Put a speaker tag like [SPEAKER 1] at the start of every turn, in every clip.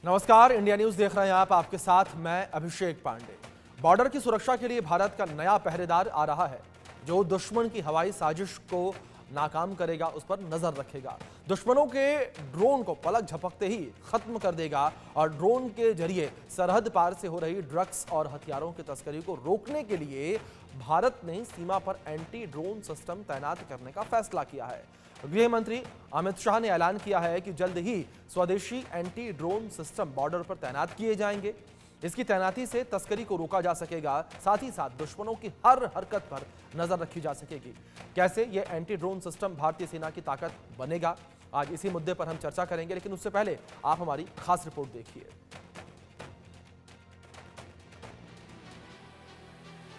[SPEAKER 1] नमस्कार, India news देख रहे हैं आप। आपके साथ मैं अभिषेक पांडे। बॉर्डर की सुरक्षा के लिए भारत का नया पहरेदार आ रहा है, जो दुश्मन की हवाई साजिश को नाकाम करेगा, उस पर नजर रखेगा। दुश्मनों के ड्रोन को पलक झपकते ही खत्म कर देगा और ड्रोन के जरिए सरहद पार से हो रही ड्रग्स और हथियारों की तस्करी को रोकने के लिए भारत ने सीमा पर एंटी ड्रोन सिस्टम तैनात करने का फैसला किया है। गृह मंत्री अमित शाह ने ऐलान किया है कि जल्द ही स्वदेशी एंटी ड्रोन सिस्टम बॉर्डर पर तैनात किए जाएंगे। इसकी तैनाती से तस्करी को रोका जा सकेगा, साथ ही साथ दुश्मनों की हर हरकत पर नजर रखी जा सकेगी। कैसे ये एंटी ड्रोन सिस्टम भारतीय सेना की ताकत बनेगा, आज इसी मुद्दे पर हम चर्चा करेंगे, लेकिन उससे पहले आप हमारी खास रिपोर्ट देखिए।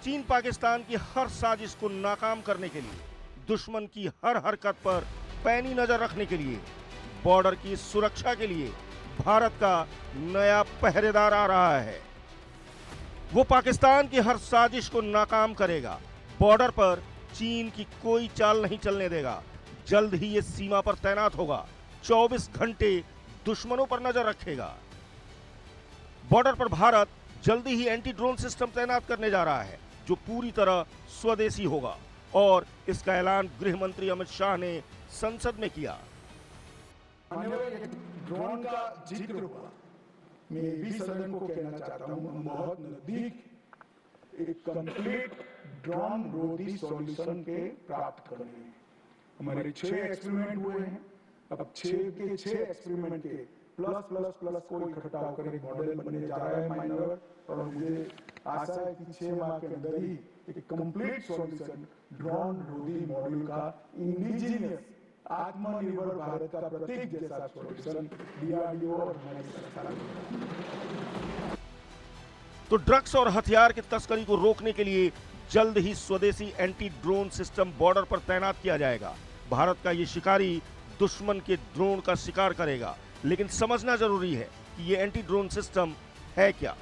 [SPEAKER 2] चीन पाकिस्तान की हर साजिश को नाकाम करने के लिए, दुश्मन की हर हरकत पर पैनी नजर रखने के लिए, बॉर्डर की सुरक्षा के लिए भारत का नया पहरेदार आ रहा है। वो पाकिस्तान की हर साजिश को नाकाम करेगा, बॉर्डर पर चीन की कोई चाल नहीं चलने देगा। जल्द ही ये सीमा पर तैनात होगा, 24 घंटे दुश्मनों पर नजर रखेगा। बॉर्डर पर भारत जल्दी ही एंटी ड्रोन सिस्टम तैनात करने जा रहा है, जो पूरी तरह स्वदेशी होगा, और इसका ऐलान गृह मंत्री अमित शाह ने संसद में किया।
[SPEAKER 3] ड्रोन का जिक्र हुआ, मैं भी सदन को कहना चाहता हूं, हम बहुत नजदीक एक कंप्लीट ड्रोन रोधी सॉल्यूशन के प्राप्त कर रहे हैं। हमारे 6 एक्सपेरिमेंट हुए हैं, अब 6 के 6 एक्सपेरिमेंट के प्लस प्लस प्लस को इकट्ठा होकर एक मॉडल बनने जा रहा है माइनर, और मुझे आशा है कि 6 माह के अंदर ही एक कंप्लीट सॉल्यूशन ड्रोन रोधी मॉड्यूल का इंडिजिनियस आत्मनिर्भर भारत का प्रतीक जैसा सॉल्यूशन डीआरडीओ और हमारी सरकार।
[SPEAKER 2] तो ड्रग्स और हथियार की तस्करी को रोकने के लिए जल्द ही स्वदेशी एंटी ड्रोन सिस्टम बॉर्डर पर तैनात किया जाएगा। भारत का ये शिकारी दुश्मन के ड्रोन का शिकार करेगा, लेकिन समझना जरूरी है कि ये एंटी ड्रोन सिस्टम है क्या।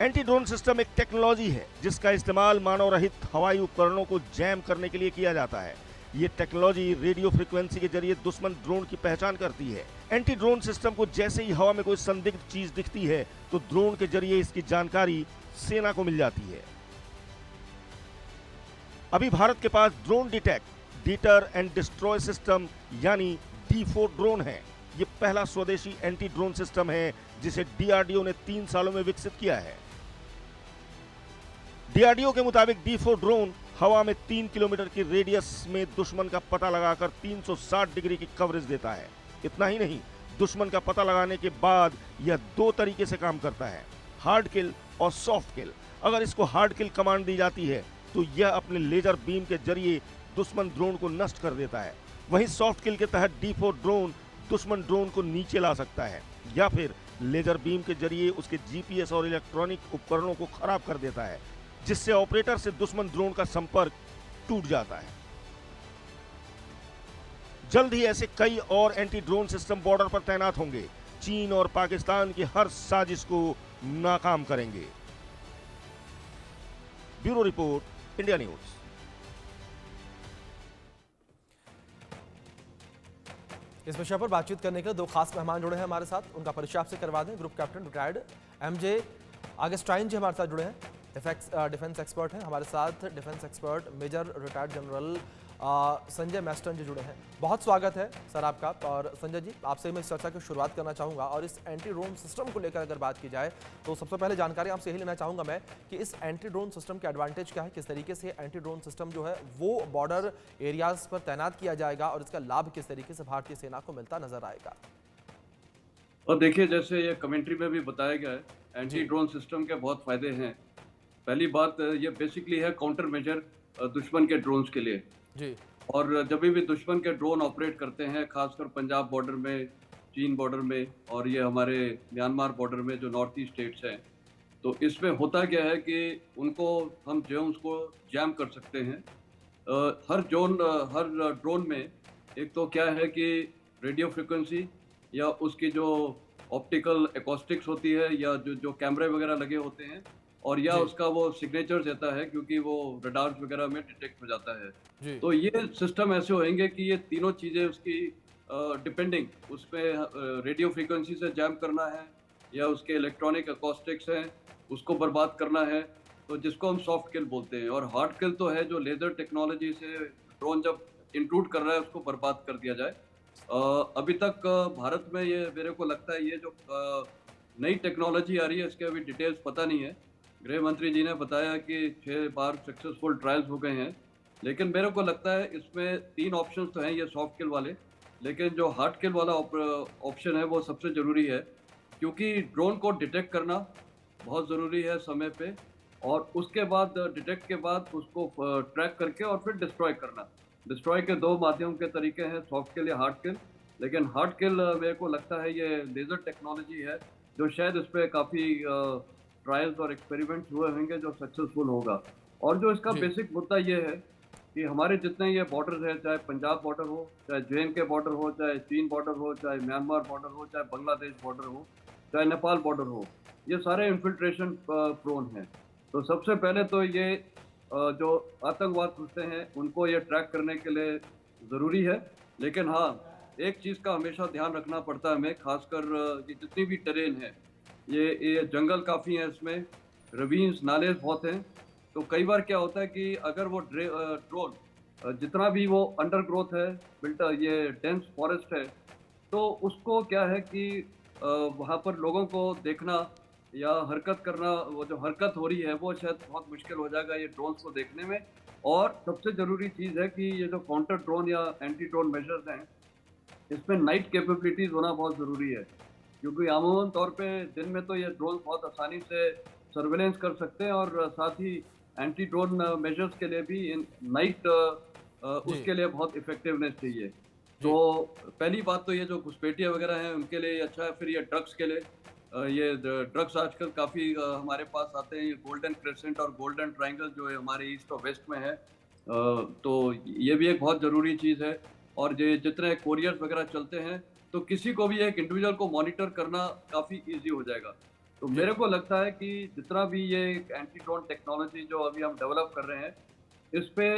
[SPEAKER 2] एंटी ड्रोन सिस्टम एक टेक्नोलॉजी है जिसका इस्तेमाल मानव रहित हवाई उपकरणों को जैम करने के लिए किया जाता है। ये टेक्नोलॉजी रेडियो फ्रीक्वेंसी के जरिए दुश्मन ड्रोन की पहचान करती है। एंटी ड्रोन सिस्टम को जैसे ही हवा में कोई संदिग्ध चीज दिखती है, तो ड्रोन के जरिए इसकी जानकारी सेना को मिल जाती है। अभी भारत के पास drone detect, deter and destroy system यानी D4 ड्रोन है। ये पहला स्वदेशी एंटी ड्रोन सिस्टम है जिसे डीआरडीओ ने 3 सालों में विकसित किया है। डीआरडीओ के मुताबिक D4 ड्रोन हवा में 3 किलोमीटर की रेडियस में दुश्मन का पता लगाकर 360 डिग्री की कवरेज देता है। इतना ही नहीं, दुश्मन का पता लगाने के बाद यह 2 तरीके से काम करता है, हार्ड किल और सॉफ्ट किल। अगर इसको हार्ड किल कमांड दी जाती है तो यह अपने लेजर बीम के जरिए दुश्मन ड्रोन को नष्ट कर देता है। वहीं सॉफ्ट किल के तहत D4 ड्रोन दुश्मन ड्रोन को नीचे ला सकता है, या फिर लेजर बीम के जरिए उसके जीपीएस और इलेक्ट्रॉनिक उपकरणों को खराब कर देता है, जिससे ऑपरेटर से दुश्मन ड्रोन का संपर्क टूट जाता है। जल्द ही ऐसे कई और एंटी ड्रोन सिस्टम बॉर्डर पर तैनात होंगे, चीन और पाकिस्तान की हर साजिश को नाकाम करेंगे। Bureau report, India news.
[SPEAKER 1] इस विषय पर बातचीत करने के लिए 2 खास मेहमान जुड़े हैं हमारे साथ, उनका परिचय आपसे करवा दें। Group captain retired MJ Augustine ji हमारे साथ जुड़े हैं, डिफेंस एक्सपर्ट हैं हमारे साथ। Defence expert major retired general Sanjay मैस्टन जी जुड़े हैं। बहुत स्वागत है सर आपका। और संजय जी, आपसे मैं इस चर्चा की शुरुआत करना चाहूँगा, और इस एंटी ड्रोन सिस्टम को लेकर अगर बात की जाए तो सबसे पहले जानकारी आपसे यही लेना चाहूँगा मैं कि इस एंटी ड्रोन सिस्टम के एडवांटेज क्या है, किस तरीके से एंटी ड्रोन सिस्टम जो है वो बॉर्डर एरियाज पर तैनात किया जाएगा, और इसका लाभ किस तरीके से भारतीय सेना को मिलता नजर आएगा।
[SPEAKER 4] और देखिए, जैसे ये कमेंट्री में भी बताया गया है, एंटी ड्रोन सिस्टम के बहुत फायदे हैं। पहली बात, ये बेसिकली है काउंटर मेजर दुश्मन के ड्रोन्स के लिए
[SPEAKER 1] जी।
[SPEAKER 4] और जब भी दुश्मन के ड्रोन ऑपरेट करते हैं, खासकर पंजाब बॉर्डर में, चीन बॉर्डर में, और ये हमारे म्यांमार बॉर्डर में जो नॉर्थ ईस्ट स्टेट्स हैं, तो इसमें होता क्या है कि उनको हम जोन्स को जैम कर सकते हैं। हर ड्रोन में एक तो क्या है कि रेडियो फ्रिक्वेंसी या उसकी जो ऑप्टिकल एकॉस्टिक्स होती है, या जो कैमरे वगैरह लगे होते हैं, और या उसका वो सिग्नेचर देता है, क्योंकि वो रडार्स वगैरह में डिटेक्ट हो जाता है। तो ये सिस्टम ऐसे होंगे कि ये तीनों चीज़ें उसकी डिपेंडिंग उसमें रेडियो फ्रीक्वेंसी से जैम करना है या उसके इलेक्ट्रॉनिक अकॉस्टिक्स हैं उसको बर्बाद करना है, तो जिसको हम सॉफ्ट किल बोलते हैं। और हार्ड किल तो है जो लेज़र टेक्नोलॉजी से ड्रोन जब इंट्रूड कर रहा है उसको बर्बाद कर दिया जाए। अभी तक भारत में ये मेरे को लगता है ये जो नई टेक्नोलॉजी आ रही है इसके अभी डिटेल्स पता नहीं है। गृह मंत्री जी ने बताया कि 6 बार सक्सेसफुल ट्रायल्स हो गए हैं, लेकिन मेरे को लगता है इसमें 3 ऑप्शंस तो हैं ये सॉफ्ट किल वाले, लेकिन जो हार्ड किल वाला ऑप्शन है वो सबसे ज़रूरी है, क्योंकि ड्रोन को डिटेक्ट करना बहुत ज़रूरी है समय पे, और उसके बाद डिटेक्ट के बाद उसको ट्रैक करके और फिर डिस्ट्रॉय करना। डिस्ट्रॉय के 2 माध्यम के तरीके हैं, सॉफ्ट किल या हार्ड किल। लेकिन हार्ड किल मेरे को लगता है ये लेज़र टेक्नोलॉजी है जो शायद इस पे काफ़ी ट्रायल्स और एक्सपेरिमेंट्स हुए होंगे जो सक्सेसफुल होगा। और जो इसका
[SPEAKER 1] जी।
[SPEAKER 4] बेसिक मुद्दा ये है कि हमारे जितने ये बॉर्डर है, चाहे पंजाब बॉर्डर हो, चाहे जे.एंड.के बॉर्डर हो, चाहे चीन बॉर्डर हो, चाहे म्यांमार बॉर्डर हो, चाहे बांग्लादेश बॉर्डर हो, चाहे नेपाल बॉर्डर हो, ये सारे इन्फिल्ट्रेशन प्रोन हैं। तो सबसे पहले तो ये जो आतंकवाद घुसते हैं उनको ये ट्रैक करने के लिए ज़रूरी है। लेकिन हाँ, एक चीज़ का हमेशा ध्यान रखना पड़ता है हमें, खासकर ये जितनी भी टेरेन है, ये जंगल काफ़ी हैं, इसमें रवीन्स नाले बहुत हैं। तो कई बार क्या होता है कि अगर वो ड्रोन जितना भी वो अंडर ग्रोथ है, ये डेंस फॉरेस्ट है, तो उसको क्या है कि वहाँ पर लोगों को देखना या हरकत करना, वो जो हरकत हो रही है वो शायद बहुत मुश्किल हो जाएगा ये ड्रोन्स को देखने में। और सबसे ज़रूरी चीज़ है कि ये जो काउंटर ड्रोन या एंटी ड्रोन मेजर्स हैं, इसमें नाइट कैपेबिलिटीज़ होना बहुत ज़रूरी है, क्योंकि आमूमन तौर पे दिन में तो ये ड्रोन बहुत आसानी से सर्वेलेंस कर सकते हैं, और साथ ही एंटी ड्रोन मेजर्स के लिए भी नाइट
[SPEAKER 1] जी।
[SPEAKER 4] उसके लिए बहुत इफेक्टिवनेस चाहिए। तो पहली बात तो ये जो घुसपैठिया वगैरह हैं उनके लिए अच्छा है। फिर ये ड्रग्स के लिए ये ड्रग्स आजकल काफ़ी हमारे पास आते हैं। ये गोल्डन क्रेसेंट और गोल्डन ट्रायंगल जो है हमारे ईस्ट और वेस्ट में है, तो ये भी एक बहुत ज़रूरी चीज़ है। और ये जितने कोरियर्स वगैरह चलते हैं, तो किसी को भी एक इंडिविजुअल को मॉनिटर करना काफ़ी ईजी हो जाएगा। तो मेरे को लगता है कि जितना भी ये एंटी ड्रोन टेक्नोलॉजी जो अभी हम डेवलप कर रहे हैं, इस पे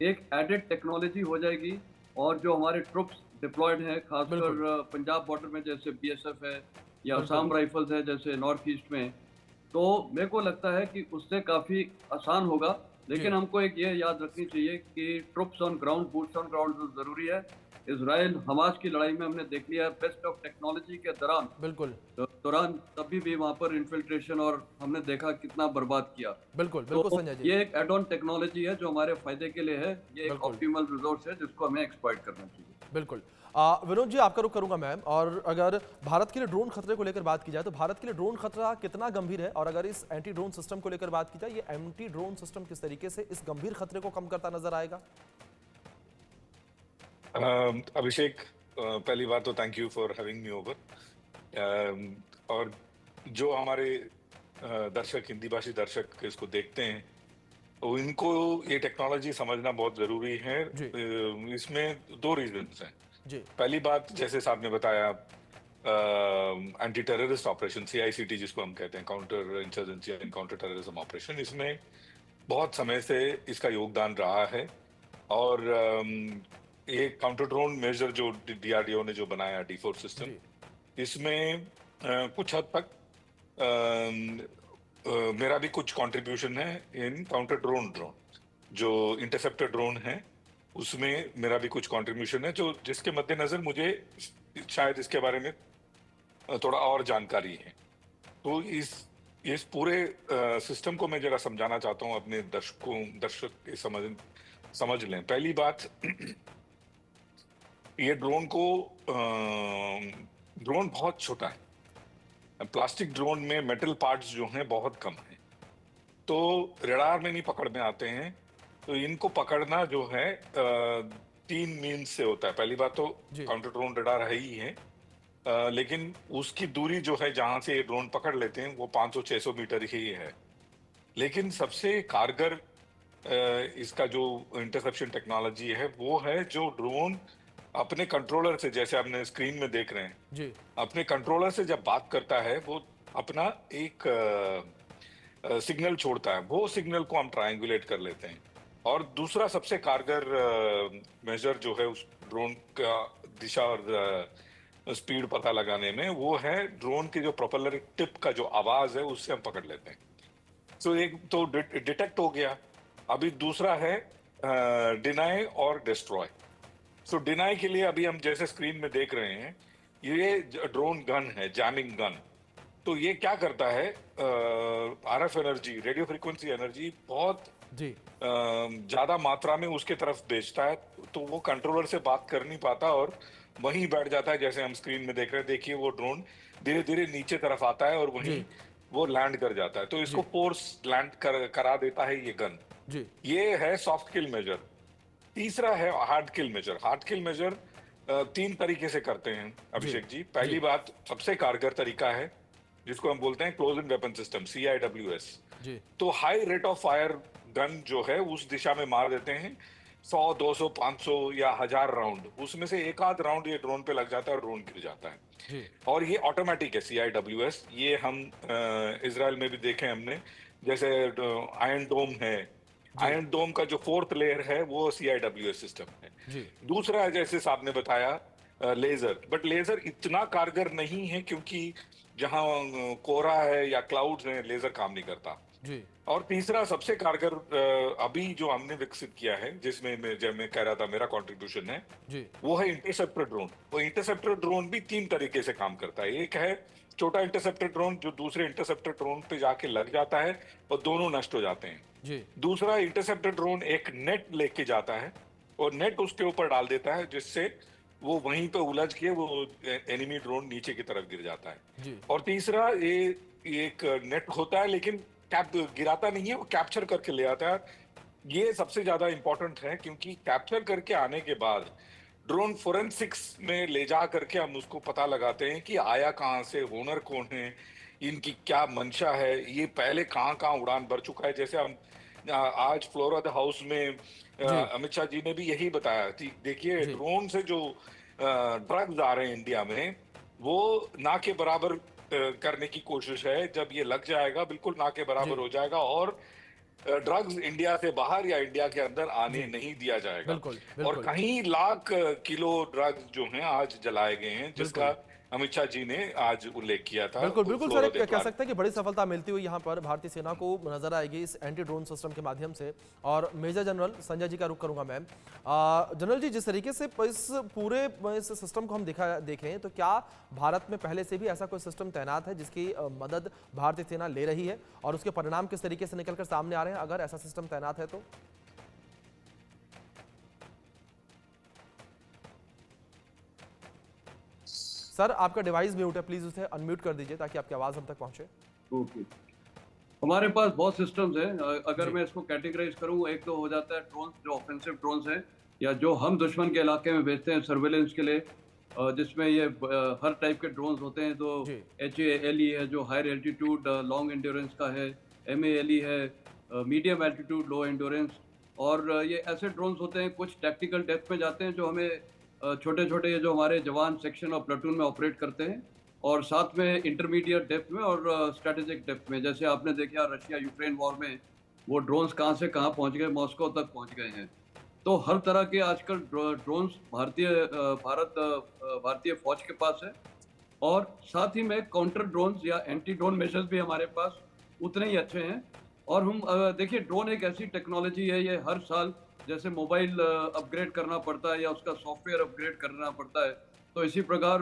[SPEAKER 4] एक एडेड टेक्नोलॉजी हो जाएगी, और जो हमारे ट्रुप्स डिप्लॉयड हैं, खासकर पंजाब बॉर्डर में जैसे बीएसएफ है या असम राइफल्स है जैसे नॉर्थ ईस्ट में, तो मेरे को लगता है कि उससे काफ़ी आसान होगा। लेकिन हमको एक ये याद रखनी चाहिए कि troops on ground, boots on ground ज़रूरी है। इजराइल हमास की लड़ाई में हमने देख लिया, बेस्ट ऑफ टेक्नोलॉजी के दौरान तभी भी वहाँ पर इन्फिल्ट्रेशन, और हमने देखा कितना बर्बाद किया।
[SPEAKER 1] बिल्कुल
[SPEAKER 4] तो
[SPEAKER 1] संजय जी।
[SPEAKER 4] ये एक एड ऑन टेक्नोलॉजी है जो हमारे फायदे के लिए है। ये एक ऑप्टिमल रिसोर्स है जिसको हमें एक्सप्लॉइट करना चाहिए।
[SPEAKER 1] बिल्कुल। विनोद जी, आपका रुख करूंगा मैम। और अगर भारत के लिए ड्रोन खतरे को लेकर बात की जाए तो भारत के लिए ड्रोन खतरा कितना गंभीर है, और अगर इस एंटी ड्रोन सिस्टम को लेकर बात की जाए, ये एंटी ड्रोन सिस्टम किस तरीके से इस गंभीर खतरे को कम करता नजर आएगा?
[SPEAKER 5] अभिषेक, पहली बात तो thank you for having me over. और जो हमारे दर्शक, हिंदी भाषी दर्शक इसको देखते हैं, तो इनको ये टेक्नोलॉजी समझना बहुत जरूरी है। इसमें 2 रीजंस हैं। पहली बात, जैसे साहब ने बताया, एंटी टेररिस्ट ऑपरेशन, CICT जिसको हम कहते हैं, counter insurgency and counter terrorism operation, इसमें बहुत समय से इसका योगदान रहा है। और ये काउंटर ड्रोन मेजर जो DRDO ने जो बनाया, D4 सिस्टम, इसमें कुछ हद तक मेरा भी कुछ कंट्रीब्यूशन है इन काउंटर ड्रोन जो इंटरसेप्टर ड्रोन है, उसमें मेरा भी कुछ कंट्रीब्यूशन है, जो जिसके मद्देनजर मुझे शायद इसके बारे में थोड़ा और जानकारी है। तो इस पूरे सिस्टम को मैं जरा समझाना चाहता हूँ अपने दर्शक समझ लें। पहली बात, ये ड्रोन बहुत छोटा है। प्लास्टिक ड्रोन में मेटल पार्ट्स जो हैं बहुत कम हैं, तो रडार में नहीं पकड़ में आते हैं। तो इनको पकड़ना जो है 3 मीन्स से होता है। पहली बात तो काउंटर ड्रोन रडार है ही है, लेकिन उसकी दूरी जो है जहां से ये ड्रोन पकड़ लेते हैं वो 500-600 मीटर ही है। लेकिन सबसे कारगर इसका जो इंटरसेप्शन टेक्नोलॉजी है वो है जो ड्रोन अपने कंट्रोलर से, जैसे आपने स्क्रीन में देख रहे हैं, अपने कंट्रोलर से जब बात करता है वो अपना एक सिग्नल छोड़ता है। वो सिग्नल को हम ट्रायंगुलेट कर लेते हैं। और दूसरा सबसे कारगर मेजर जो है उस ड्रोन का दिशा और स्पीड पता लगाने में, वो है ड्रोन की जो प्रोपेलर टिप का जो आवाज है उससे हम पकड़ लेते हैं। तो एक तो डिटेक्ट हो गया। अभी दूसरा है डिनाई और डिस्ट्रॉय। सो डिनाई के लिए अभी हम जैसे स्क्रीन में देख रहे हैं, ये ड्रोन गन है, जैमिंग गन। तो ये क्या करता है, RF energy, radio frequency energy बहुत
[SPEAKER 1] जी
[SPEAKER 5] ज्यादा मात्रा में उसके तरफ भेजता है, तो वो कंट्रोलर से बात कर नहीं पाता और वहीं बैठ जाता है। जैसे हम स्क्रीन में देख रहे हैं, देखिए वो ड्रोन धीरे धीरे नीचे तरफ आता है और वहीं
[SPEAKER 1] जी
[SPEAKER 5] वो लैंड कर जाता है। तो इसको फोर्स लैंड करा देता है ये गन।
[SPEAKER 1] जी
[SPEAKER 5] ये है सॉफ्ट किल मेजर। तीसरा है हार्ड किल मेजर। हार्ड किल मेजर 3 तरीके से करते हैं अभिषेक जी। पहली बात, सबसे कारगर तरीका है जिसको हम बोलते हैं close in weapon system, CIWS।
[SPEAKER 1] जी
[SPEAKER 5] तो high rate of fire gun जो है उस दिशा में मार देते हैं 100, 200, 500 या 1000 राउंड। उसमें से एक आध राउंड ये ड्रोन पे लग जाता है और ड्रोन गिर जाता है।
[SPEAKER 1] जी
[SPEAKER 5] और ये ऑटोमेटिक है CIWS। ये हम इजराइल में भी देखे हमने, जैसे आयरन डोम है, आयरन डोम का जो 4th लेयर है वो CIWS सिस्टम है।
[SPEAKER 1] जी
[SPEAKER 5] दूसरा है, जैसे साहब ने बताया, लेजर। बट लेजर इतना कारगर नहीं है क्योंकि जहां कोहरा है या क्लाउड्स हैं, लेजर काम नहीं करता।
[SPEAKER 1] जी
[SPEAKER 5] और तीसरा सबसे कारगर अभी जो हमने विकसित किया है, जिसमें जब मैं कह रहा था मेरा कंट्रीब्यूशन है,
[SPEAKER 1] जी
[SPEAKER 5] वो है इंटरसेप्टर ड्रोन। वो इंटरसेप्टर ड्रोन भी 3 तरीके से काम करता है। एक है छोटा इंटरसेप्टर ड्रोन जो दूसरे इंटरसेप्टर ड्रोन पे जाके लग जाता है और दोनों नष्ट हो जाते हैं।
[SPEAKER 1] जी
[SPEAKER 5] दूसरा इंटरसेप्टर ड्रोन एक नेट लेके जाता है और नेट उसके ऊपर डाल देता है, जिससे वो वहीं पे उलझ के वो एनिमी ड्रोन नीचे की तरफ गिर जाता है।
[SPEAKER 1] जी
[SPEAKER 5] और तीसरा ये एक नेट होता है लेकिन कैप गिराता नहीं है, वो कैप्चर करके ले आता है। ये सबसे ज्यादा इंपॉर्टेंट है क्योंकि कैप्चर करके आने के बाद ड्रोन फोरेंसिक्स में ले जा करके हम उसको पता लगाते हैं कि आया कहाँ से, ओनर कौन है, इनकी क्या मंशा है, ये पहले कहाँ कहाँ उड़ान भर चुका है। जैसे हम आज फ्लोर ऑफ द हाउस में अमित शाह जी ने भी यही बताया कि देखिए ड्रोन से जो ड्रग्स आ रहे हैं इंडिया में, वो ना के बराबर करने की कोशिश है। जब ये लग जाएगा बिल्कुल ना के बराबर हो जाएगा और ड्रग्स इंडिया से बाहर या इंडिया के अंदर आने नहीं दिया जाएगा।
[SPEAKER 1] बिल्कुल
[SPEAKER 5] और
[SPEAKER 1] बिल्कुल
[SPEAKER 5] कहीं लाख किलो ड्रग्स जो हैं आज जलाए गए हैं, जिसका अमित शाह जी ने आज उल्लेख किया था।
[SPEAKER 1] बिल्कुल बिल्कुल सर, एक कह सकते हैं कि बड़ी सफलता मिलती हुई यहाँ पर भारतीय सेना को नजर आएगी इस एंटी ड्रोन सिस्टम के माध्यम से। और मेजर जनरल संजय जी का रुख करूंगा मैं। जनरल जी, जिस तरीके से इस पूरे इस सिस्टम को हम देखें तो क्या भारत में पहले से भी ऐसा कोई सिस्टम तैनात है जिसकी मदद भारतीय सेना ले रही है और उसके परिणाम किस तरीके से निकलकर सामने आ रहे हैं, अगर ऐसा सिस्टम तैनात है तो? सर आपका डिवाइस म्यूट है, प्लीज उसे अनम्यूट कर दीजिए ताकि आपकी आवाज हम तक पहुंचे।
[SPEAKER 4] ओके, हमारे पास बहुत सिस्टम्स हैं। अगर मैं इसको कैटेगराइज करूं, एक तो हो जाता है ड्रोन्स, जो ऑफेंसिव ड्रोन्स हैं या जो हम दुश्मन के इलाके में भेजते हैं सर्वेलेंस के लिए, जिसमें ये हर टाइप के ड्रोन्स होते हैं। तो HALE है जो हायर एल्टीट्यूड लॉन्ग एंड्योरेंस का है, MALE है मीडियम एल्टीट्यूड लो एंड्योरेंस। और ये ऐसे ड्रोन्स होते हैं, कुछ टैक्टिकल डेप्थ में जाते हैं जो हमें छोटे छोटे जो हमारे जवान सेक्शन और प्लाटून में ऑपरेट करते हैं, और साथ में इंटरमीडिएट डेप्थ में और स्ट्रेटेजिक डेप्थ में। जैसे आपने देखा रशिया यूक्रेन वॉर में वो ड्रोन्स कहाँ से कहाँ पहुँच गए, मॉस्को तक पहुँच गए हैं। तो हर तरह के आजकल ड्रोन्स भारतीय फौज के पास है। और साथ ही में काउंटर ड्रोन्स या एंटी ड्रोन मेजर्स भी हमारे पास उतने ही अच्छे हैं। और हम देखिए, ड्रोन एक ऐसी टेक्नोलॉजी है, ये हर साल जैसे मोबाइल अपग्रेड करना पड़ता है या उसका सॉफ्टवेयर अपग्रेड करना पड़ता है, तो इसी प्रकार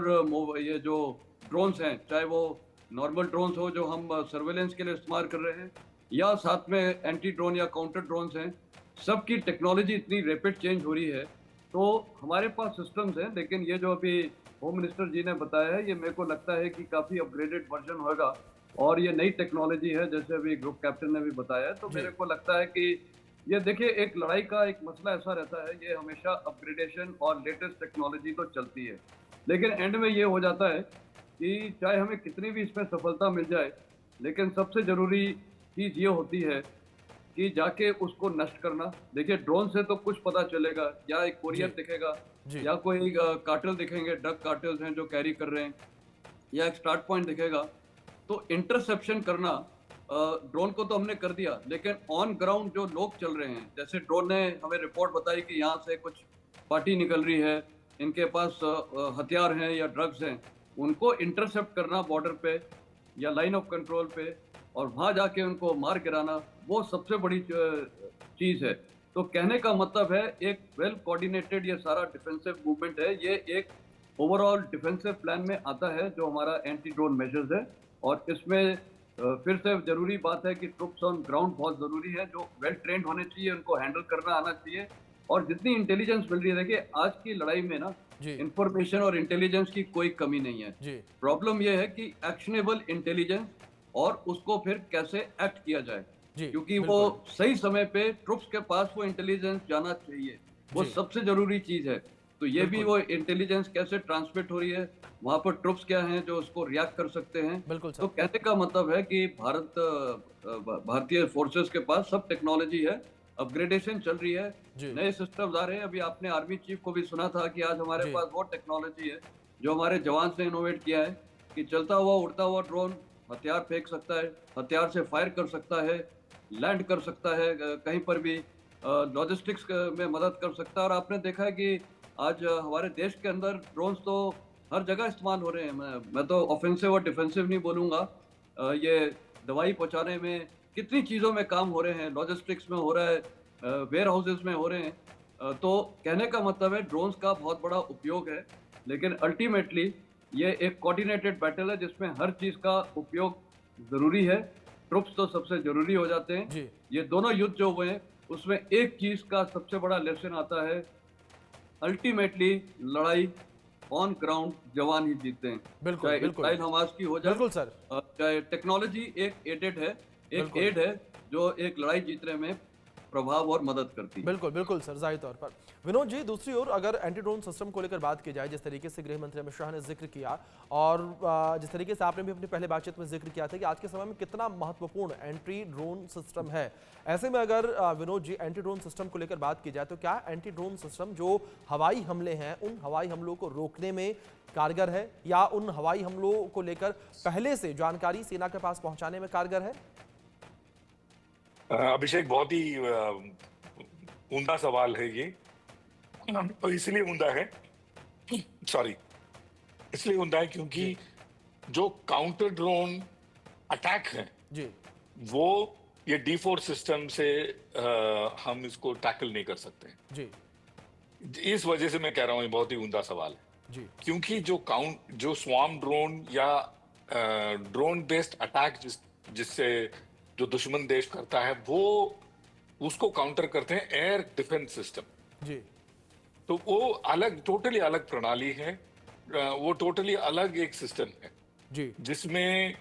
[SPEAKER 4] ये जो ड्रोन्स हैं, चाहे वो नॉर्मल ड्रोन्स हो जो हम सर्वेलेंस के लिए इस्तेमाल कर रहे हैं, या साथ में एंटी ड्रोन या काउंटर ड्रोन्स हैं, सबकी टेक्नोलॉजी इतनी रैपिड चेंज हो रही है। तो हमारे पास सिस्टम्स हैं, लेकिन ये जो अभी होम मिनिस्टर जी ने बताया है, ये मेरे को लगता है कि काफ़ी अपग्रेडेड वर्जन होगा और ये नई टेक्नोलॉजी है, जैसे अभी ग्रुप कैप्टन ने भी बताया है। तो मेरे को लगता है कि ये देखिए, एक लड़ाई का एक मसला ऐसा रहता है, ये हमेशा अपग्रेडेशन और लेटेस्ट टेक्नोलॉजी तो चलती है, लेकिन एंड में ये हो जाता है कि चाहे हमें कितनी भी इसमें सफलता मिल जाए, लेकिन सबसे ज़रूरी चीज़ ये होती है कि जाके उसको नष्ट करना। देखिए, ड्रोन से तो कुछ पता चलेगा, या एक कोरियर दिखेगा या कोई कार्टेल दिखेंगे, ड्रग कार्टेल्स हैं जो कैरी कर रहे हैं, या एक स्टार्ट पॉइंट दिखेगा। तो इंटरसेप्शन करना ड्रोन को तो हमने कर दिया, लेकिन ऑन ग्राउंड जो लोग चल रहे हैं, जैसे ड्रोन ने हमें रिपोर्ट बताई कि यहाँ से कुछ पार्टी निकल रही है, इनके पास हथियार हैं या ड्रग्स हैं, उनको इंटरसेप्ट करना बॉर्डर पे या लाइन ऑफ कंट्रोल पे और वहाँ जाके उनको मार गिराना, वो सबसे बड़ी चीज़ है। तो कहने का मतलब है एक वेल कोऑर्डिनेटेड ये सारा डिफेंसिव मूवमेंट है, ये एक ओवरऑल डिफेंसिव प्लान में आता है जो हमारा एंटी ड्रोन मेजर्स है। और इसमें फिर से जरूरी बात है कि ट्रुप्स ऑन ग्राउंड बहुत जरूरी है, जो वेल ट्रेंड होने चाहिए, उनको हैंडल करना आना चाहिए। और जितनी इंटेलिजेंस मिल रही है, देखिए आज की लड़ाई में ना इंफॉर्मेशन और इंटेलिजेंस की कोई कमी नहीं है। प्रॉब्लम यह है कि एक्शनेबल इंटेलिजेंस और उसको फिर कैसे एक्ट किया जाए, क्योंकि वो सही समय पे ट्रुप्स के पास वो इंटेलिजेंस जाना चाहिए, वो सबसे जरूरी चीज है। तो ये भी वो इंटेलिजेंस कैसे ट्रांसमिट हो रही है, वहां पर ट्रुप्स क्या हैं जो उसको रिएक्ट कर सकते हैं। तो कहने का मतलब है कि भारतीय फोर्सेस के पास सब टेक्नोलॉजी है, अपग्रेडेशन चल रही है, नए सिस्टम्स आ रहे हैं। अभी आपने आर्मी चीफ को भी सुना था कि आज हमारे पास वो टेक्नोलॉजी है जो हमारे जवान ने इनोवेट किया है कि चलता हुआ उड़ता हुआ ड्रोन हथियार फेंक सकता है, हथियार से फायर कर सकता है, लैंड कर सकता है कहीं पर भी, लॉजिस्टिक्स में मदद कर सकता है। और आपने देखा है कि आज हमारे देश के अंदर ड्रोन्स तो हर जगह इस्तेमाल हो रहे हैं। मैं तो ऑफेंसिव और डिफेंसिव नहीं बोलूँगा, ये दवाई पहुँचाने में कितनी चीज़ों में काम हो रहे हैं, लॉजिस्टिक्स में हो रहा है, वेयर हाउसेज में हो रहे हैं। तो कहने का मतलब है ड्रोन्स का बहुत बड़ा उपयोग है, लेकिन अल्टीमेटली ये एक कोऑर्डिनेटेड बैटल है जिसमें हर चीज़ का उपयोग ज़रूरी है। ट्रुप्स तो सबसे ज़रूरी हो जाते हैं। ये दोनों युद्ध जो हुए हैं उसमें एक चीज़ का सबसे बड़ा लेसन आता है, अल्टीमेटली लड़ाई ऑन ग्राउंड जवान ही जीतते हैं। चाहे इस्राइल हमास की हो जाए, चाहे टेक्नोलॉजी एक एडेड है, एक एड है जो एक लड़ाई जीतने में प्रभाव और मदद करती है।
[SPEAKER 1] बिल्कुल सर, जाहिर तौर पर। विनोद जी, दूसरी ओर अगर एंटी ड्रोन सिस्टम को लेकर बात की जाए, जिस तरीके से गृह मंत्री अमित शाह ने जिक्र किया और जिस तरीके से आपने भी अपनी पहले बातचीत में जिक्र किया था कि आज के समय में कितना महत्वपूर्ण एंटी ड्रोन सिस्टम है, ऐसे में अगर Vinod ji anti drone system को लेकर बात की जाए तो क्या एंटी ड्रोन सिस्टम जो हवाई हमले हैं उन हवाई हमलों को रोकने में कारगर है, या उन हवाई हमलों को लेकर पहले से जानकारी सेना के पास पहुंचाने में कारगर है?
[SPEAKER 5] अभिषेक, बहुत ही उम्दा सवाल है ये, और इसलिए उम्दा है, इसलिए उम्दा है क्योंकि जो काउंटर ड्रोन अटैक है वो ये D4 सिस्टम से हम इसको टैकल नहीं कर सकते। इस वजह से मैं कह रहा हूँ ये बहुत ही उम्दा सवाल है, क्योंकि जो स्वार्म ड्रोन या ड्रोन बेस्ड अटैक जिससे जो दुश्मन देश करता है वो उसको काउंटर करते हैं एयर डिफेंस सिस्टम। तो वो टोटली अलग प्रणाली है, वो टोटली अलग एक सिस्टम है जिसमें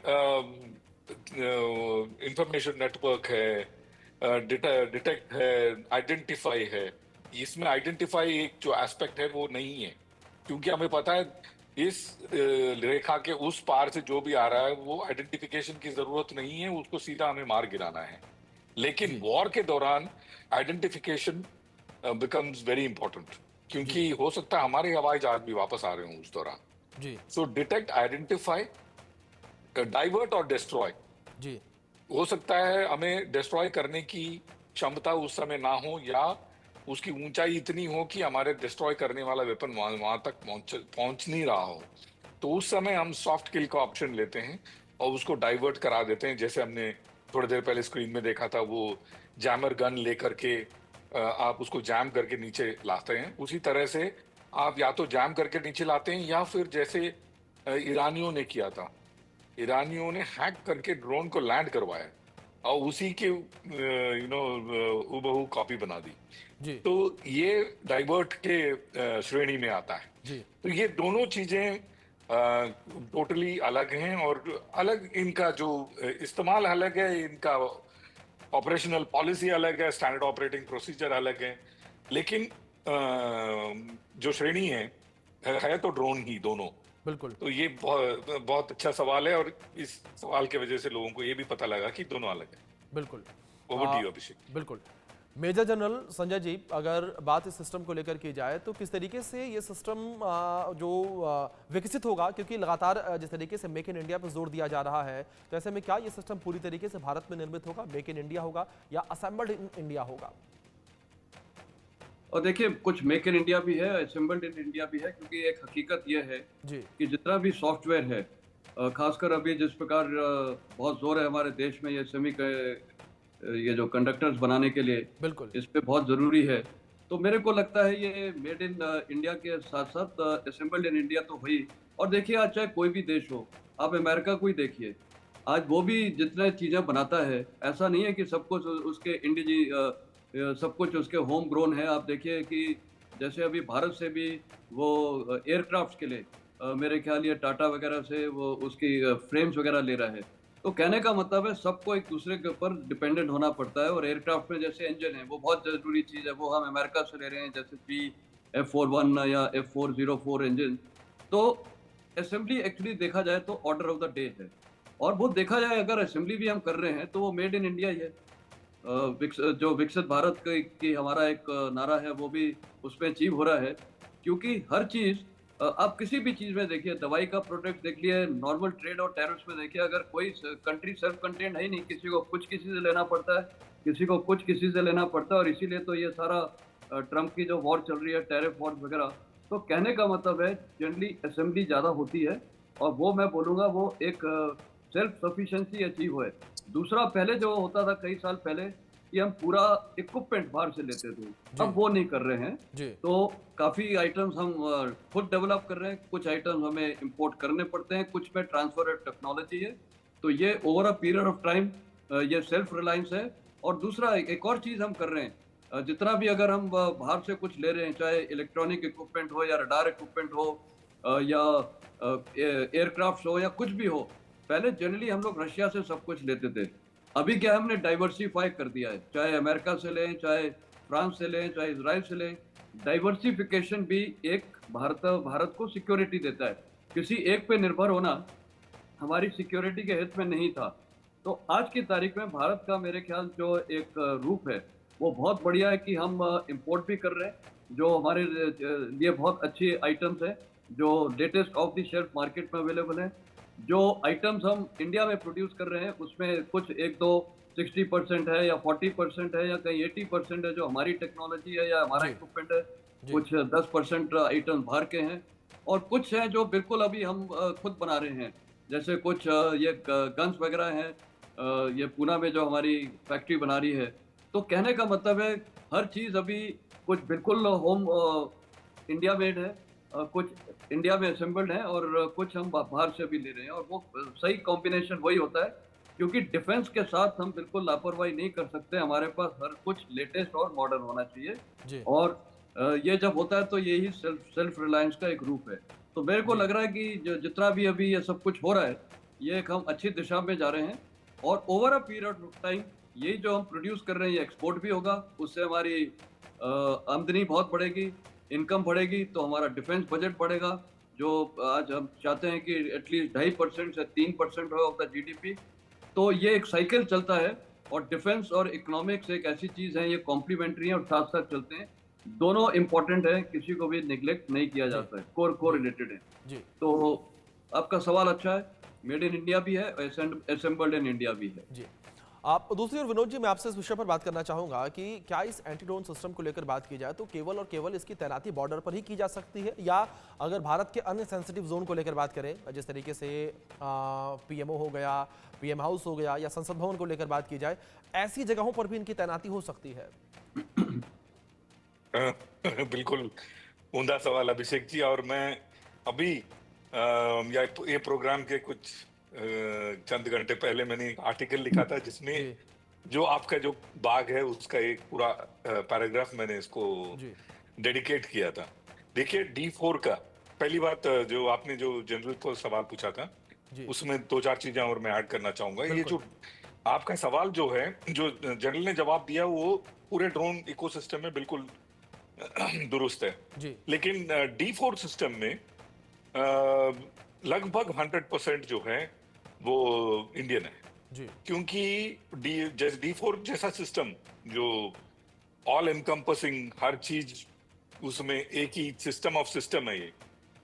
[SPEAKER 5] इंफॉर्मेशन नेटवर्क है, डिटेक्ट है, आइडेंटिफाई है। इसमें आइडेंटिफाई एक जो एस्पेक्ट है वो नहीं है, क्योंकि हमें पता है इस रेखा के उस पार से जो भी आ रहा है वो आइडेंटिफिकेशन की जरूरत नहीं है, उसको सीधा हमें मार गिराना है। लेकिन वॉर के दौरान आइडेंटिफिकेशन बिकम्स वेरी इंपॉर्टेंट, क्योंकि हो सकता है हमारे हवाई जहाज भी वापस आ रहे हों उस दौरान। सो डिटेक्ट, आइडेंटिफाई, डाइवर्ट और डिस्ट्रॉय। हो सकता है हमें डिस्ट्रॉय करने की क्षमता उस समय ना हो, या उसकी ऊंचाई इतनी हो कि हमारे डिस्ट्रॉय करने वाला वेपन वहां तक पहुंच नहीं रहा हो, तो उस समय हम सॉफ्ट किल का ऑप्शन लेते हैं और उसको डाइवर्ट करा देते हैं। जैसे हमने थोड़ी देर पहले स्क्रीन में देखा था, वो जैमर गन लेकर के आप उसको जैम करके नीचे लाते हैं। उसी तरह से आप या तो जैम करके नीचे लाते हैं, या फिर जैसे ईरानियों ने किया था, ईरानियों ने हैक करके ड्रोन को लैंड करवाया और उसी के हूबहू कॉपी बना दी। तो ये डाइवर्ट के श्रेणी में आता है। तो ये दोनों चीजें टोटली अलग हैं, और अलग इनका जो इस्तेमाल अलग है, इनका ऑपरेशनल पॉलिसी अलग है, स्टैंडर्ड ऑपरेटिंग प्रोसीजर अलग है। लेकिन जो श्रेणी है तो ड्रोन ही दोनों। तो ये बहुत अच्छा सवाल है, और इस सवाल की वजह से लोगों को ये भी पता लगा कि दोनों अलग है।
[SPEAKER 1] बिल्कुल।
[SPEAKER 5] Over to you Abhishek.
[SPEAKER 1] बिल्कुल। मेजर जनरल संजय जी, अगर बात इस सिस्टम को लेकर की जाए तो किस तरीके से ये सिस्टम जो विकसित होगा, क्योंकि लगातार जिस तरीके से मेक इन इंडिया पर जोर दिया जा रहा है, तो ऐसे में क्या ये सिस्टम पूरी तरीके से भारत में निर्मित होगा, मेक इन इंडिया होगा या असेंबल्ड इन इंडिया होगा?
[SPEAKER 4] और देखिए, कुछ मेक इन इंडिया भी है, असेंबल्ड इन इंडिया भी है, क्योंकि एक हकीकत यह है
[SPEAKER 1] जी
[SPEAKER 4] कि जितना भी सॉफ्टवेयर है, खासकर अभी जिस प्रकार बहुत जोर है हमारे देश में ये जो कंडक्टर्स बनाने के लिए,
[SPEAKER 1] बिल्कुल।
[SPEAKER 4] इस पे बहुत ज़रूरी है। तो मेरे को लगता है ये मेड इन इंडिया के साथ-साथ असेंबल्ड इन इंडिया तो हुई। और देखिए, आज चाहे कोई भी देश हो, आप अमेरिका को ही देखिए, आज वो भी जितने चीज़ें बनाता है, ऐसा नहीं है कि सब कुछ उसके सब कुछ उसके होम ग्रोन है। आप देखिए कि जैसे अभी भारत से भी वो एयरक्राफ्ट्स के लिए मेरे ख्याल ये टाटा वगैरह से वो उसकी फ्रेम्स वगैरह ले रहा है। तो कहने का मतलब है सबको एक दूसरे के ऊपर डिपेंडेंट होना पड़ता है। और एयरक्राफ्ट में जैसे इंजन है, वो बहुत ज़रूरी चीज़ है, वो हम अमेरिका से ले रहे हैं, जैसे F41 या F404 इंजन। तो असेंबली एक्चुअली देखा जाए तो ऑर्डर ऑफ द डे है। और वो देखा जाए, अगर असेंबली भी हम कर रहे हैं तो वो मेड इन इंडिया ही है। जो विकसित भारत की हमारा एक नारा है, वो भी उसमें अचीव हो रहा है, क्योंकि हर चीज़ आप किसी भी चीज़ में देखिए, दवाई का प्रोडक्ट देख लिए, नॉर्मल ट्रेड और टैरिफ्स में देखिए, अगर कोई कंट्री सेल्फ कंटेन्ड है ही नहीं, किसी को कुछ किसी से लेना पड़ता है, किसी को कुछ किसी से लेना पड़ता है। और इसीलिए तो ये सारा ट्रम्प की जो वॉर चल रही है, टैरिफ वॉर वगैरह। तो कहने का मतलब है जनरली असेंबली ज़्यादा होती है, और वो मैं बोलूँगा वो एक सेल्फ सफिशिएंसी अचीव है। दूसरा, पहले जो होता था कई साल पहले कि हम पूरा इक्विपमेंट बाहर से लेते थे, अब वो नहीं कर रहे हैं।
[SPEAKER 1] जी
[SPEAKER 4] तो काफ़ी आइटम्स हम खुद डेवलप कर रहे हैं, कुछ आइटम्स हमें इंपोर्ट करने पड़ते हैं, कुछ में ट्रांसफर ऑफ टेक्नोलॉजी है। तो ये over a period of time ये सेल्फ रिलायंस है। और दूसरा, एक और चीज़ हम कर रहे हैं, जितना भी अगर हम बाहर से कुछ ले रहे हैं, चाहे इलेक्ट्रॉनिक इक्विपमेंट हो या रडार इक्विपमेंट हो या एयरक्राफ्ट हो या कुछ भी हो, पहले जनरली हम लोग रशिया से सब कुछ लेते थे। अभी क्या हमने डाइवर्सिफाई कर दिया है, चाहे अमेरिका से लें, चाहे फ्रांस से लें, चाहे इजराइल से लें। डाइवर्सिफिकेशन भी एक भारत को सिक्योरिटी देता है। किसी एक पे निर्भर होना हमारी सिक्योरिटी के हित में नहीं था। तो आज की तारीख में भारत का मेरे ख्याल जो एक रूप है, वो बहुत बढ़िया है कि हम इंपोर्ट भी कर रहे हैं, जो हमारे लिए बहुत अच्छी आइटम्स है, जो latest of the shelf market में अवेलेबल है। जो आइटम्स हम इंडिया में प्रोड्यूस कर रहे हैं, उसमें कुछ एक दो 60% है या 40% है या कहीं 80% है जो हमारी टेक्नोलॉजी है या हमारा
[SPEAKER 1] जी।
[SPEAKER 4] इक्विपमेंट है। कुछ 10% आइटम बाहर के हैं, और कुछ हैं जो बिल्कुल अभी हम खुद बना रहे हैं। जैसे कुछ ये गन्स वगैरह हैं, ये पूना में जो हमारी फैक्ट्री बना रही है। तो कहने का मतलब है हर चीज़ अभी कुछ बिल्कुल होम इंडिया मेड है, कुछ इंडिया में असेंबल्ड है, और कुछ हम बाहर से भी ले रहे हैं। और वो सही कॉम्बिनेशन वही होता है, क्योंकि डिफेंस के साथ हम बिल्कुल लापरवाही नहीं कर सकते। हमारे पास हर कुछ लेटेस्ट और मॉडर्न होना चाहिए।
[SPEAKER 1] जी
[SPEAKER 4] और ये जब होता है तो यही सेल्फ रिलायंस का एक रूप है। तो मेरे को लग रहा है कि जितना भी अभी ये सब कुछ हो रहा है, ये एक हम अच्छी दिशा में जा रहे हैं। और over a period of time यही जो हम प्रोड्यूस कर रहे हैं, ये एक्सपोर्ट भी होगा, उससे हमारी आमदनी बहुत बढ़ेगी, इनकम बढ़ेगी, तो हमारा डिफेंस बजट बढ़ेगा, जो आज हम चाहते हैं कि एटलीस्ट 2.5% से 3% हो ऑफ द जीडीपी। तो ये एक साइकिल चलता है, और डिफेंस और इकोनॉमिक्स एक ऐसी चीज़ है, ये कॉम्प्लीमेंट्री है और साथ साथ चलते हैं। दोनों इंपॉर्टेंट है, किसी को भी निगलेक्ट नहीं किया जाता है, कोर रिलेटेड है।
[SPEAKER 1] जी
[SPEAKER 4] तो आपका सवाल अच्छा है, मेड इन इंडिया भी है, असेंबल्ड इन इंडिया भी है।
[SPEAKER 1] जी। आप दूसरी ओर विनोद जी, मैं आपसे इस विषय पर बात करना चाहूंगा कि क्या इस एंटी ड्रोन सिस्टम को लेकर बात की जाए तो केवल और केवल इसकी तैनाती बॉर्डर पर ही की जा सकती है, या अगर भारत के अन्य सेंसिटिव जोन को लेकर बात करें, जिस तरीके से पीएमओ हो गया, पीएम हाउस हो गया, या संसद भवन को लेकर बात की जाए, ऐसी जगहों पर भी इनकी तैनाती हो सकती है?
[SPEAKER 5] बिल्कुल उम्दा सवाल अभिषेक जी। और मैं अभी ये प्रोग्राम के कुछ चंद घंटे पहले मैंने एक आर्टिकल लिखा था, जिसमें जो आपका जो बाग है उसका एक पूरा पैराग्राफ मैंने इसको डेडिकेट किया था। देखिए, D4 का पहली बात, जो आपने जो जनरल को सवाल पूछा था, उसमें 2-4 चीजें और मैं ऐड करना चाहूंगा। ये जो आपका सवाल जो है, जो जनरल ने जवाब दिया, वो पूरे ड्रोन इकोसिस्टम में बिल्कुल दुरुस्त है। लेकिन D4 सिस्टम में लगभग 100% जो है वो इंडियन है। क्योंकि D4 जैसा सिस्टम जो ऑल एनकम्पसिंग, हर चीज उसमें एक ही सिस्टम ऑफ सिस्टम है। ये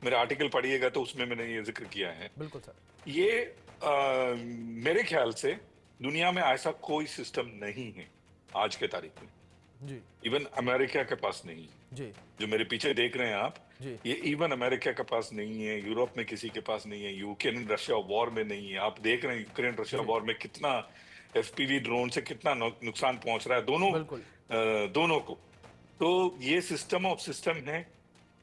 [SPEAKER 5] मेरा आर्टिकल पढ़िएगा तो उसमें मैंने ये जिक्र किया है।
[SPEAKER 1] बिल्कुल सर।
[SPEAKER 5] ये मेरे ख्याल से दुनिया में ऐसा कोई सिस्टम नहीं है आज के तारीख में।
[SPEAKER 1] जी
[SPEAKER 5] इवन अमेरिका के पास नहीं है।
[SPEAKER 1] जी
[SPEAKER 5] जो मेरे पीछे देख रहे हैं आप,
[SPEAKER 1] जी
[SPEAKER 5] ये इवन अमेरिका के पास नहीं है, यूरोप में किसी के पास नहीं है, यूक्रेन रशिया वॉर में नहीं है। आप देख रहे हैं यूक्रेन रशिया वॉर में कितना एफपीवी ड्रोन से कितना नुकसान पहुंच रहा है
[SPEAKER 1] बिल्कुल।
[SPEAKER 5] दोनों को। तो ये सिस्टम ऑफ सिस्टम है।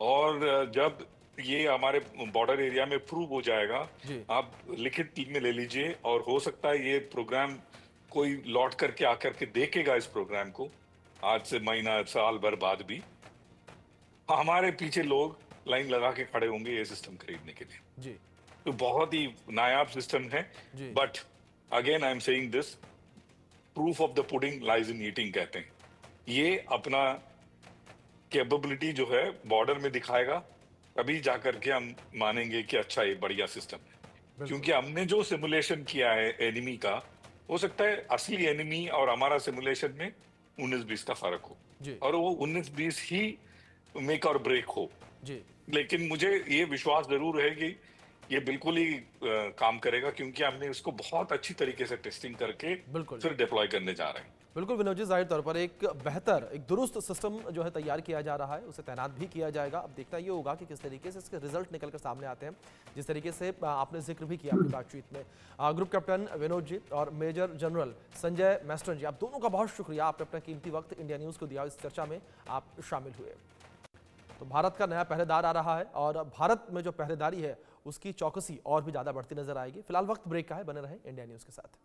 [SPEAKER 5] और जब ये हमारे बॉर्डर एरिया में प्रूव हो जाएगा,
[SPEAKER 1] जी
[SPEAKER 5] आप लिखित में ले लीजिए, और हो सकता है ये प्रोग्राम कोई लौट करके आकर के देखेगा इस प्रोग्राम को आज से महीना साल भर बाद भी, हमारे पीछे लोग लाइन लगा के खड़े होंगे ये सिस्टम खरीदने के लिए।
[SPEAKER 1] जी
[SPEAKER 5] तो बहुत ही नायाब सिस्टम है।
[SPEAKER 1] जी
[SPEAKER 5] but again I am saying this, proof of the pudding lies in eating कहते हैं। ये अपना कैपेबिलिटी जो है बॉर्डर में दिखाएगा, तभी जाकर के हम मानेंगे कि अच्छा ये बढ़िया सिस्टम है।
[SPEAKER 1] बिल्कुल।
[SPEAKER 5] क्योंकि हमने जो सिमुलेशन किया है एनिमी का, हो सकता है असली एनिमी और हमारा सिमुलेशन में 19-20 का फर्क हो,
[SPEAKER 1] जी
[SPEAKER 5] और वो 19-20 ही मेक और ब्रेक हो।
[SPEAKER 1] जी
[SPEAKER 5] लेकिन मुझे ये विश्वास जरूर है कि ये बिल्कुल ही काम करेगा, क्योंकि हमने इसको बहुत अच्छी तरीके से टेस्टिंग करके
[SPEAKER 1] बिल्कुल।
[SPEAKER 5] फिर डिप्लॉय करने जा रहे हैं।
[SPEAKER 1] बिल्कुल विनोद जी, जाहिर तौर पर एक बेहतर, एक दुरुस्त सिस्टम जो है तैयार किया जा रहा है, उसे तैनात भी किया जाएगा। अब देखना ये होगा कि किस तरीके से इसके रिजल्ट निकल कर सामने आते हैं, जिस तरीके से आपने जिक्र भी किया अपनी बातचीत में। ग्रुप कैप्टन विनोद जी और मेजर जनरल संजय मैस्टन जी, आप दोनों का बहुत शुक्रिया, आपने अपना कीमती वक्त इंडिया न्यूज़ को दिया, इस चर्चा में आप शामिल हुए। तो भारत का नया पहरेदार आ रहा है, और भारत में जो पहरेदारी है उसकी चौकसी और भी ज़्यादा बढ़ती नजर आएगी। फिलहाल वक्त ब्रेक का है, बने रहे इंडिया न्यूज़ के साथ।